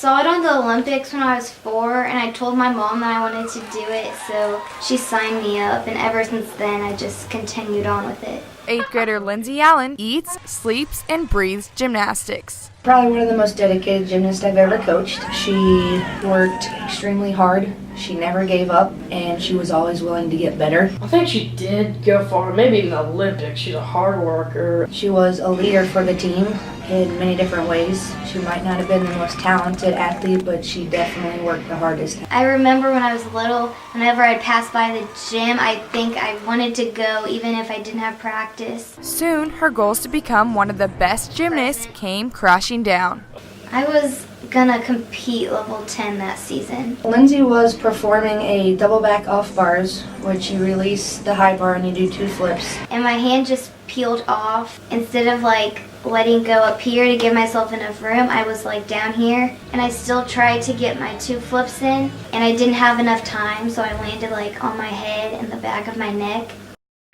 saw it on the Olympics when I was 4, and I told my mom that I wanted to do it, so she signed me up, and ever since then I just continued on with it. 8th grader Lindsay Allen eats, sleeps, and breathes gymnastics. Probably one of the most dedicated gymnasts I've ever coached. She worked extremely hard. She never gave up, and she was always willing to get better. I think she did go far, maybe in the Olympics. She's a hard worker. She was a leader for the team in many different ways. She might not have been the most talented athlete, but she definitely worked the hardest. I remember when I was little, whenever I'd pass by the gym, I think I wanted to go even if I didn't have practice. Soon, her goals to become one of the best gymnasts came crashing down. I was gonna compete level 10 that season. Lindsay was performing a double back off bars, which you release the high bar and you do 2 flips. And my hand just peeled off. Instead of letting go up here to give myself enough room, I was down here, and I still tried to get my 2 flips in, and I didn't have enough time, so I landed on my head and the back of my neck.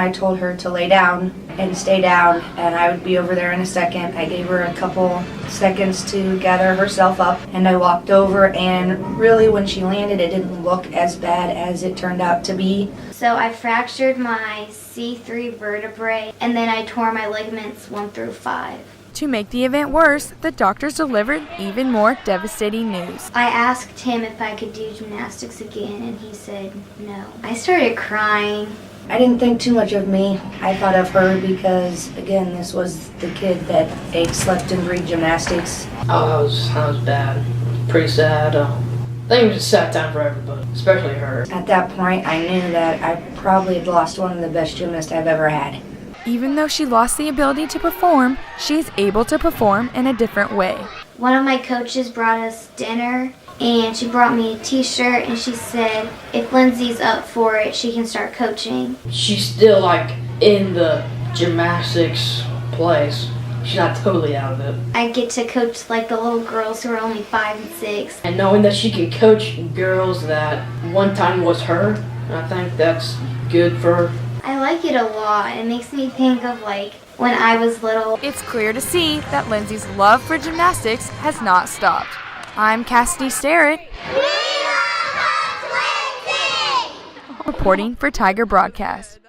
I told her to lay down and stay down, and I would be over there in a second. I gave her a couple seconds to gather herself up, and I walked over, and really when she landed, it didn't look as bad as it turned out to be. So I fractured my C3 vertebrae, and then I tore my ligaments 1 through 5. To make the event worse, the doctors delivered even more devastating news. I asked him if I could do gymnastics again, and he said no. I started crying. I didn't think too much of me. I thought of her because, again, this was the kid that ate, slept, and breathed gymnastics. Oh, that was bad. Pretty sad. I think it was a sad time for everybody, especially her. At that point, I knew that I probably had lost one of the best gymnasts I've ever had. Even though she lost the ability to perform, she is able to perform in a different way. One of my coaches brought us dinner, and she brought me a t-shirt, and she said if Lindsay's up for it, she can start coaching. She's still in the gymnastics place. She's not totally out of it. I get to coach the little girls who are only 5 and 6. And knowing that she can coach girls that one time was her, I think that's good for her. I like it a lot. It makes me think of when I was little. It's clear to see that Lindsay's love for gymnastics has not stopped. I'm Cassidy Starrett, reporting for Tiger Broadcast.